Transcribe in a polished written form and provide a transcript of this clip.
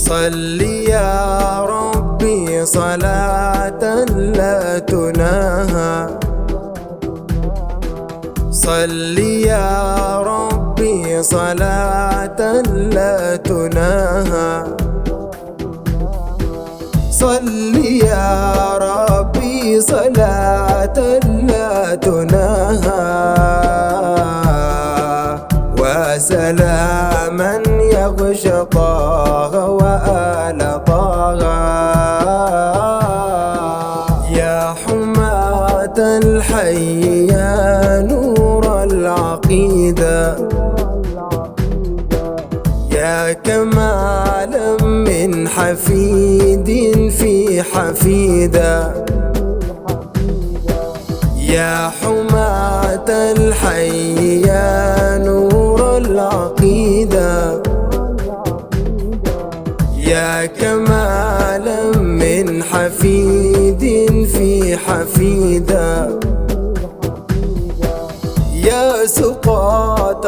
صل يا ربي صلاة لا تناهى، صل يا ربي صلاة لا تناهى، صل يا ربي صلاة لا تناهى، وسلاما يغشى طه وآل طه. يا حماة الحي يا نور العقيدة، يا كمالا من حفيد في حفيدة، يا حماة الحي يا نور العقيدة، يا كمالا من حفيد في حفيدة، يا سقاط